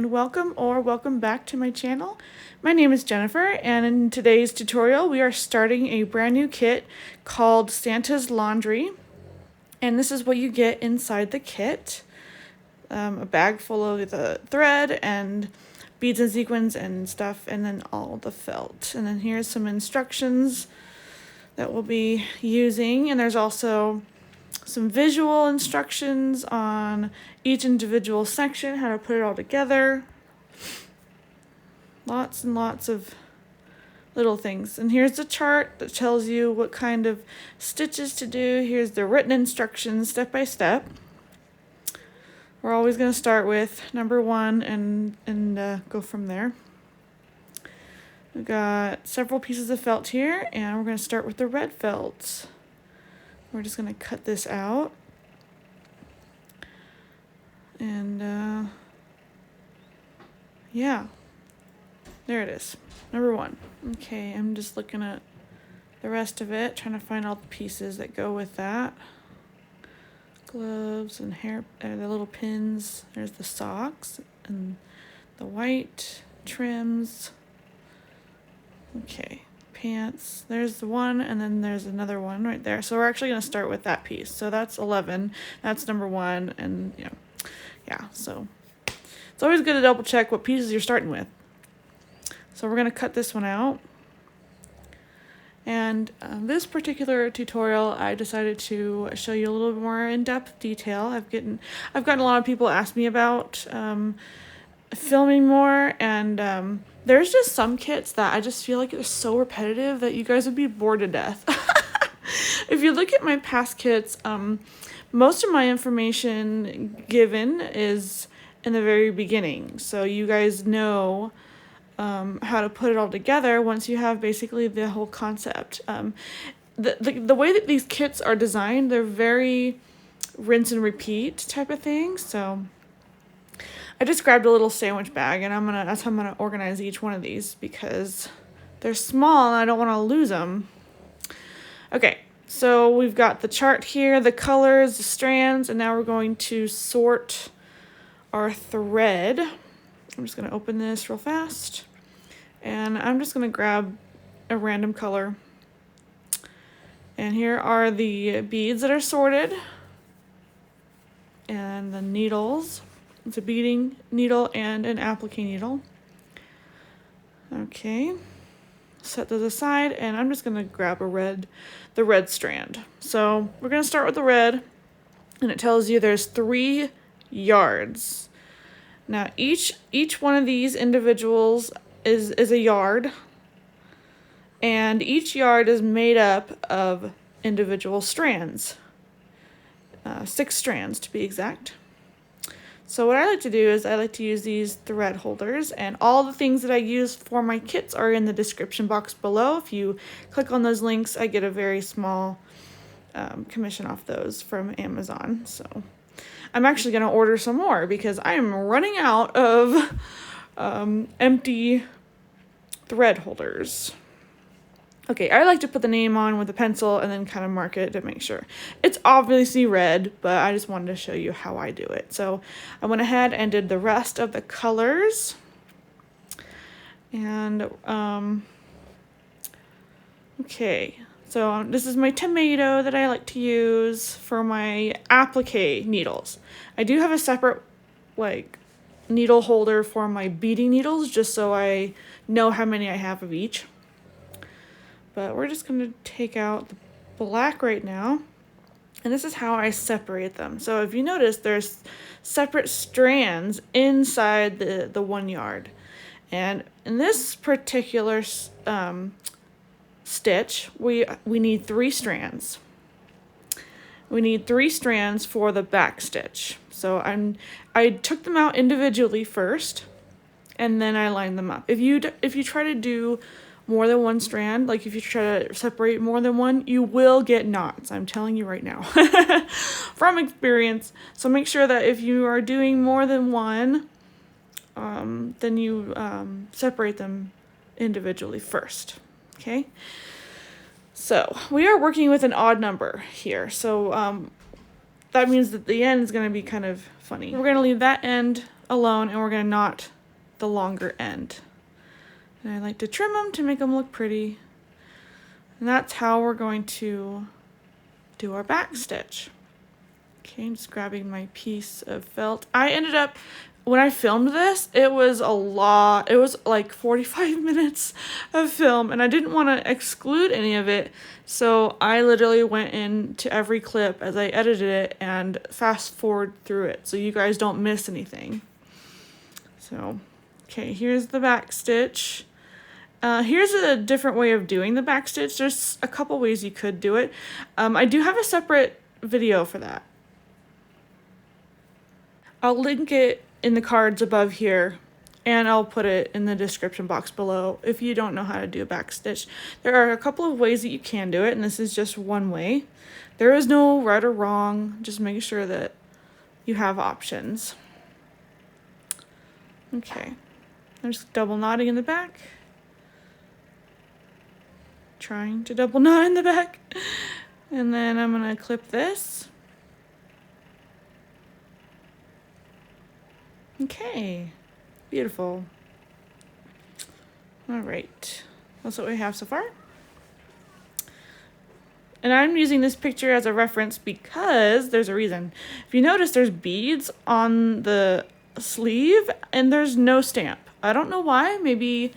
and welcome back to my channel. My name is Jennifer, and in today's tutorial we are starting a brand new kit called Santa's Laundry, and this is what you get inside the kit. A bag full of the thread and beads and sequins and stuff, and then all the felt. And then here's some instructions that we'll be using, and there's also some visual instructions on each individual section, how to put it all together. Lots and lots of little things. And here's the chart that tells you what kind of stitches to do. Here's the written instructions step by step. We're always going to start with number 1 and go from there. We've got several pieces of felt here, and we're going to start with the red felt. We're just going to cut this out. And yeah, there it is, number 1. Okay, I'm just looking at the rest of it, trying to find all the pieces that go with that. Gloves and hair, the little pins. There's the socks and the white trims. Okay, pants. There's the one, and then there's another one right there. So we're actually going to start with that piece. So that's 11. That's number 1, and yeah. So it's always good to double check what pieces you're starting with. So we're going to cut this one out. And this particular tutorial, I decided to show you a little bit more in-depth detail. I've gotten a lot of people ask me about filming more, and there's just some kits that I just feel like they're so repetitive that you guys would be bored to death. If you look at my past kits, most of my information given is in the very beginning, so you guys know how to put it all together once you have basically the whole concept. The way that these kits are designed, they're very rinse and repeat type of thing. So I just grabbed a little sandwich bag, and that's how I'm gonna organize each one of these because they're small and I don't want to lose them. Okay, so we've got the chart here, the colors, the strands, and now we're going to sort our thread. I'm just going to open this real fast, and I'm just going to grab a random color. And here are the beads that are sorted, and the needles. It's a beading needle and an applique needle. Okay, set those aside, and I'm just going to grab the red strand. So we're going to start with the red, and it tells you there's 3 yards. Now each one of these individuals is a yard, and each yard is made up of individual strands, 6 strands to be exact. So what I like to do is I like to use these thread holders, and all the things that I use for my kits are in the description box below. If you click on those links, I get a very small commission off those from Amazon. So I'm actually going to order some more because I am running out of empty thread holders. Okay, I like to put the name on with a pencil and then kind of mark it to make sure. It's obviously red, but I just wanted to show you how I do it. So I went ahead and did the rest of the colors. And, okay. So this is my tomato that I like to use for my applique needles. I do have a separate needle holder for my beading needles, just so I know how many I have of each. But we're just going to take out the black right now, and this is how I separate them. So if you notice, there's separate strands inside the 1 yard, and in this particular stitch, we need 3 strands. We need 3 strands for the back stitch. So I took them out individually first, and then I lined them up. If you try to do more than 1 strand, like if you try to separate more than 1, you will get knots. I'm telling you right now from experience. So make sure that if you are doing more than 1, then you separate them individually first. Okay, so we are working with an odd number here, so that means that the end is going to be kind of funny. We're going to leave that end alone, and we're going to knot the longer end. And I like to trim them to make them look pretty. And that's how we're going to do our back stitch. Okay, I'm just grabbing my piece of felt. I ended up, when I filmed this, it was a lot. It was like 45 minutes of film, and I didn't want to exclude any of it. So I literally went into every clip as I edited it and fast forward through it so you guys don't miss anything. So, okay, here's the back stitch. Here's a different way of doing the back stitch. There's a couple ways you could do it. I do have a separate video for that. I'll link it in the cards above here, and I'll put it in the description box below if you don't know how to do a back stitch. There are a couple of ways that you can do it, and this is just one way. There is no right or wrong, just make sure that you have options. Okay, I'm just double knotting in the back. Trying to double knot in the back. And then I'm gonna clip this. Okay, beautiful. All right, that's what we have so far. And I'm using this picture as a reference because there's a reason. If you notice, there's beads on the sleeve and there's no stamp. I don't know why, maybe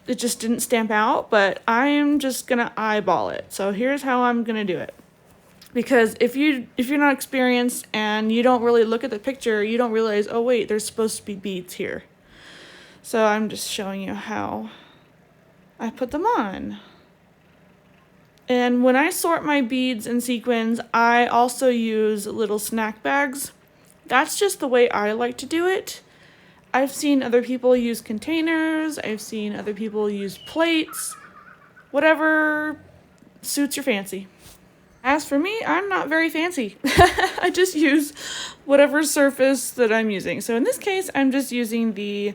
it just didn't stamp out, but I'm just gonna eyeball it. So here's how I'm gonna do it. Because if you're not experienced and you don't really look at the picture, you don't realize, oh wait, there's supposed to be beads here. So I'm just showing you how I put them on. And when I sort my beads and sequins, I also use little snack bags. That's just the way I like to do it. I've seen other people use containers. I've seen other people use plates. Whatever suits your fancy. As for me, I'm not very fancy. I just use whatever surface that I'm using. So in this case, I'm just using the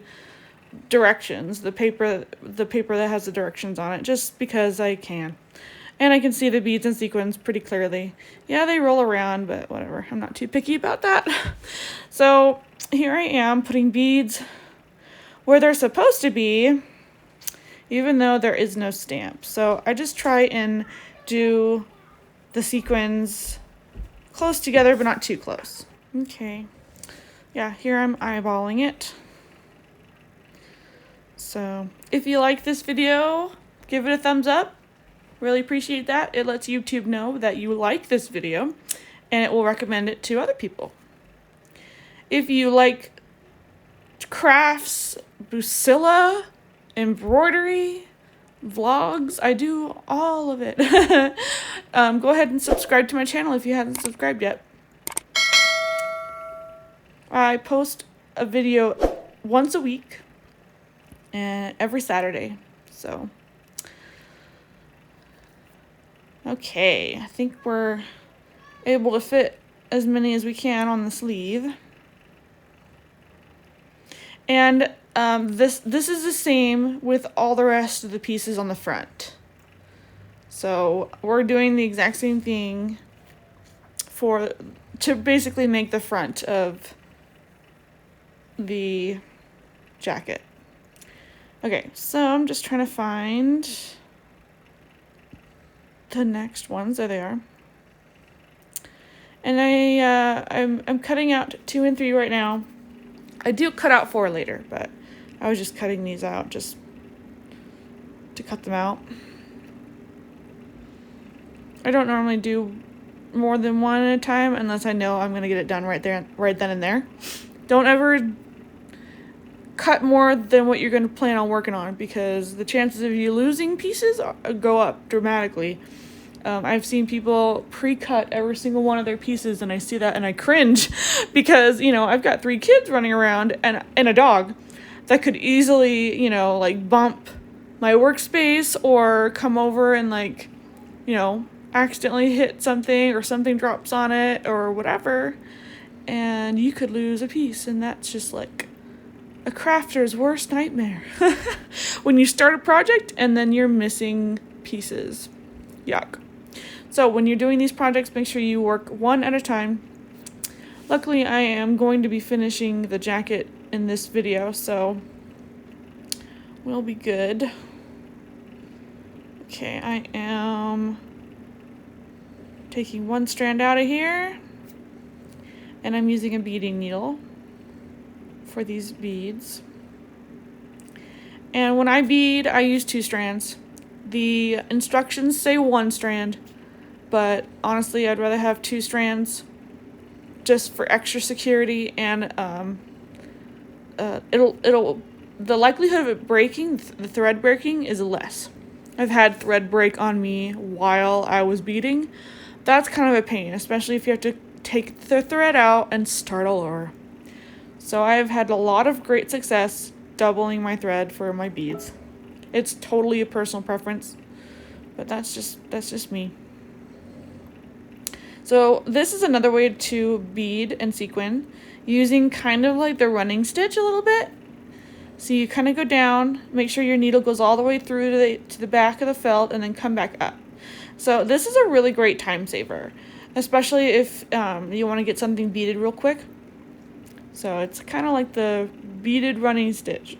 directions, the paper that has the directions on it, just because I can. And I can see the beads and sequins pretty clearly. Yeah, they roll around, but whatever. I'm not too picky about that. So here I am putting beads where they're supposed to be, even though there is no stamp. So I just try and do the sequins close together, but not too close. Okay. Yeah, here I'm eyeballing it. So if you like this video, give it a thumbs up. Really appreciate that. It lets YouTube know that you like this video and it will recommend it to other people. If you like crafts, Bucilla, embroidery, vlogs, I do all of it. Go ahead and subscribe to my channel if you haven't subscribed yet. I post a video once a week and every Saturday. So okay, I think we're able to fit as many as we can on the sleeve. And this is the same with all the rest of the pieces on the front. So we're doing the exact same thing to basically make the front of the jacket. Okay, so I'm just trying to find the next ones. There they are. And I'm cutting out 2 and 3 right now. I do cut out 4 later, but I was just cutting these out just to cut them out. I don't normally do more than 1 at a time unless I know I'm gonna get it done right then and there. Don't ever cut more than what you're gonna plan on working on, because the chances of you losing pieces go up dramatically. I've seen people pre-cut every single one of their pieces, and I see that and I cringe because, you know, I've got 3 kids running around and a dog that could easily, you know, like bump my workspace or come over and, like, you know, accidentally hit something or something drops on it or whatever, and you could lose a piece, and that's just like a crafter's worst nightmare. When you start a project and then you're missing pieces. Yuck. So when you're doing these projects, make sure you work one at a time. Luckily, I am going to be finishing the jacket in this video, so we'll be good. Okay, I am taking one strand out of here, and I'm using a beading needle for these beads. And when I bead, I use 2 strands. The instructions say 1 strand, but honestly, I'd rather have 2 strands just for extra security, and the likelihood of it breaking, the thread breaking, is less. I've had thread break on me while I was beading. That's kind of a pain, especially if you have to take the thread out and start all over. So I've had a lot of great success doubling my thread for my beads. It's totally a personal preference, but that's just me. So this is another way to bead and sequin, using kind of like the running stitch a little bit. So you kind of go down, make sure your needle goes all the way through to the back of the felt, and then come back up. So this is a really great time saver, especially if you want to get something beaded real quick. So it's kind of like the beaded running stitch.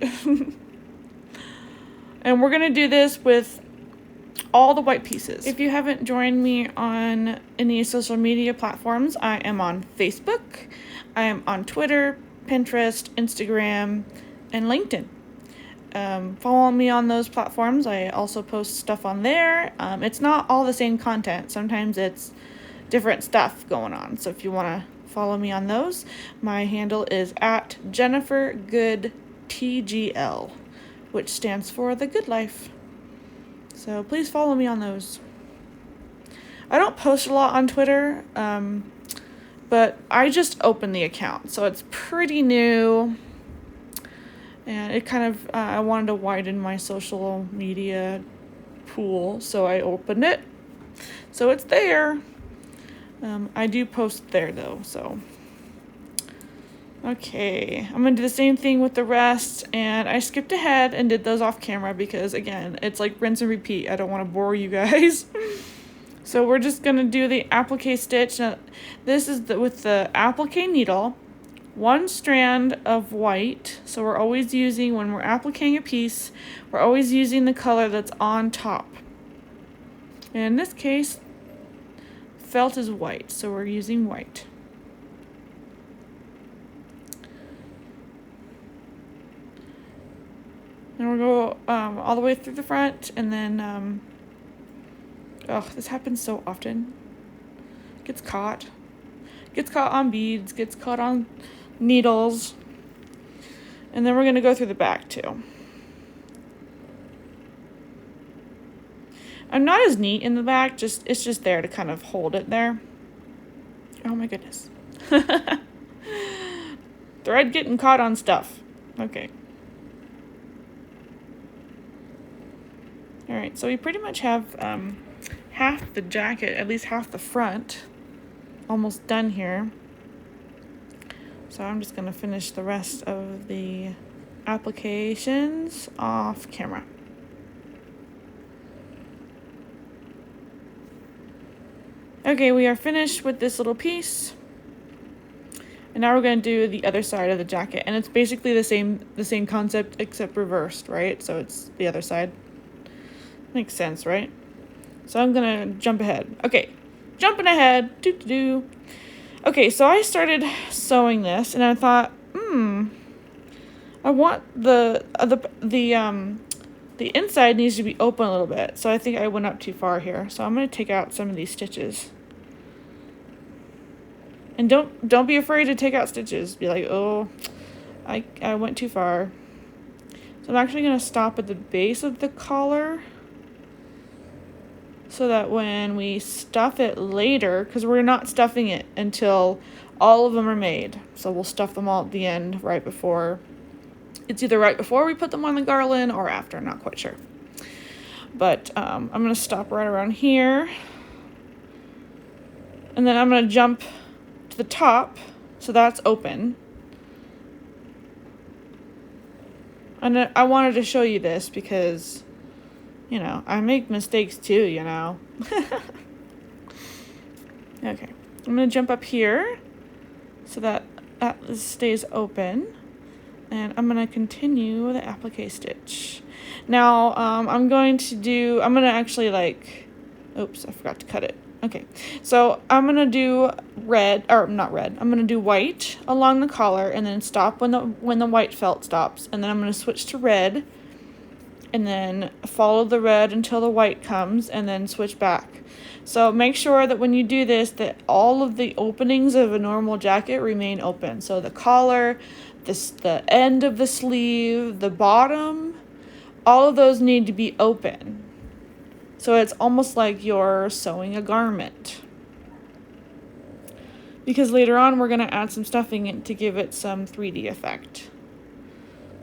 And we're going to do this with all the white pieces. If you haven't joined me on any social media platforms, I am on Facebook, I am on Twitter, Pinterest, Instagram, and LinkedIn. Follow me on those platforms. I also post stuff on there. It's not all the same content. Sometimes it's different stuff going on. So if you want to follow me on those, my handle is at jennifergoodtgl, which stands for The Good Life. So please follow me on those. I don't post a lot on Twitter, but I just opened the account, so it's pretty new. And it kind of, I wanted to widen my social media pool, so I opened it. So it's there. I do post there though, so. Okay, I'm going to do the same thing with the rest, and I skipped ahead and did those off camera because, again, it's like rinse and repeat. I don't want to bore you guys. So we're just going to do the applique stitch. Now, this is with the applique needle, 1 strand of white. So we're always using, when we're appliquing a piece, we're always using the color that's on top. And in this case, felt is white, so we're using white. And we'll go all the way through the front, and then, oh, this happens so often. Gets caught on beads, gets caught on needles. And then we're going to go through the back too. I'm not as neat in the back, it's just there to kind of hold it there. Oh my goodness. Thread getting caught on stuff. Okay. Alright, so we pretty much have half the jacket, at least half the front, almost done here. So I'm just going to finish the rest of the applications off camera. Okay, we are finished with this little piece. And now we're going to do the other side of the jacket. And it's basically the same concept except reversed, right? So it's the other side. Makes sense, right? So I'm going to jump ahead. Okay, jumping ahead. Okay, so I started sewing this, and I thought, I want the inside needs to be open a little bit. So I think I went up too far here. So I'm going to take out some of these stitches. And don't be afraid to take out stitches. Be like, oh, I went too far. So I'm actually going to stop at the base of the collar, so that when we stuff it later, because we're not stuffing it until all of them are made. So we'll stuff them all at the end right before. It's either right before we put them on the garland or after, I'm not quite sure. But I'm going to stop right around here. And then I'm going to jump to the top, so that's open. And I wanted to show you this because, you know, I make mistakes too, you know. Okay, I'm going to jump up here, so that stays open. And I'm going to continue the applique stitch. Now, I'm going to actually like, oops, I forgot to cut it. Okay, so I'm going to do red, or not red, I'm going to do white along the collar and then stop when the white felt stops. And then I'm going to switch to red and then follow the red until the white comes and then switch back. So make sure that when you do this, that all of the openings of a normal jacket remain open. So the collar, the end of the sleeve, the bottom, all of those need to be open. So it's almost like you're sewing a garment. Because later on we're going to add some stuffing in to give it some 3D effect.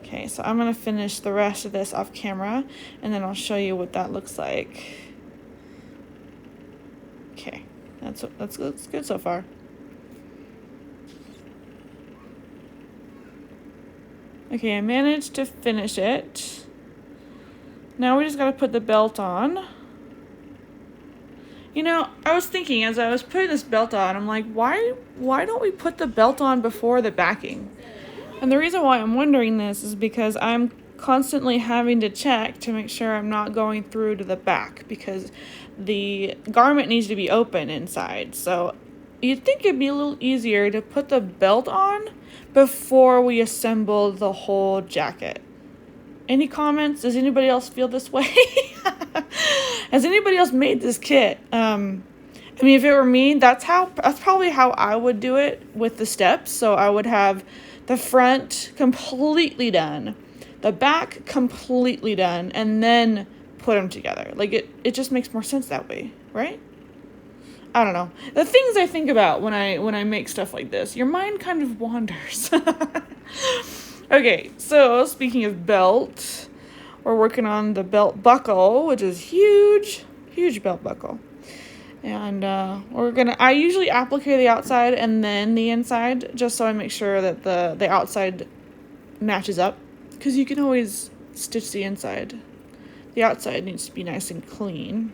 Okay, so I'm going to finish the rest of this off camera and then I'll show you what that looks like. Okay, that's good so far. Okay, I managed to finish it. Now we just gotta put the belt on. You know, I was thinking as I was putting this belt on, I'm like, why don't we put the belt on before the backing? And the reason why I'm wondering this is because I'm constantly having to check to make sure I'm not going through to the back because the garment needs to be open inside. So you'd think it'd be a little easier to put the belt on before we assemble the whole jacket. Any comments? Does anybody else feel this way? Has anybody else made this kit? I mean, if it were me, that's probably how I would do it with the steps. So I would have the front completely done, the back completely done, and then put them together. Like it just makes more sense that way, right? I don't know. The things I think about when I make stuff like this, your mind kind of wanders. Okay, so speaking of belt, we're working on the belt buckle, which is huge belt buckle. And I usually applique the outside and then the inside, just so I make sure that the outside matches up, because you can always stitch the inside. The outside needs to be nice and clean.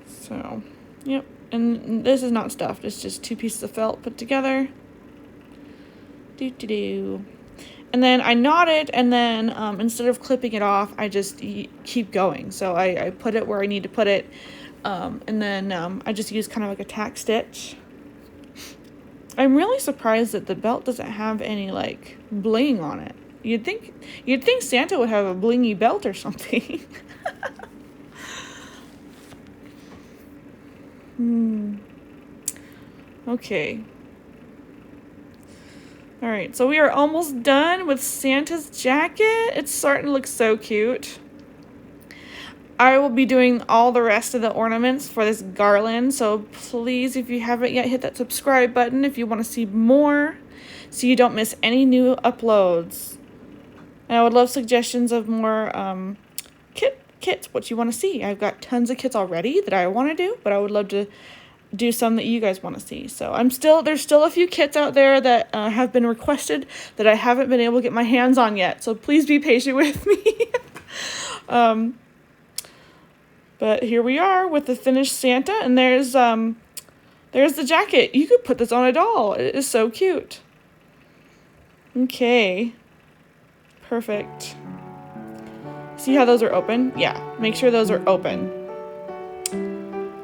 So, yep, and this is not stuffed, it's just 2 pieces of felt put together. And then I knot it, and then instead of clipping it off, I just keep going. So I put it where I need to put it, and then I just use kind of like a tack stitch. I'm really surprised that the belt doesn't have any like bling on it. You'd think Santa would have a blingy belt or something. Okay. All right, so we are almost done with Santa's jacket. It's starting to look so cute. I will be doing all the rest of the ornaments for this garland, so please, if you haven't yet, hit that subscribe button if you want to see more, so you don't miss any new uploads. And I would love suggestions of more kits, what you want to see. I've got tons of kits already that I want to do, but I would love to do some that you guys want to see. So there's still a few kits out there that have been requested that I haven't been able to get my hands on yet, so please be patient with me. But here we are with the finished Santa, and there's the jacket. You could put this on a doll. It is so cute. Okay, perfect. See how those are open? Yeah, make sure those are open.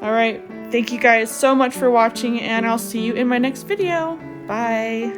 All right, thank you guys so much for watching, and I'll see you in my next video. Bye.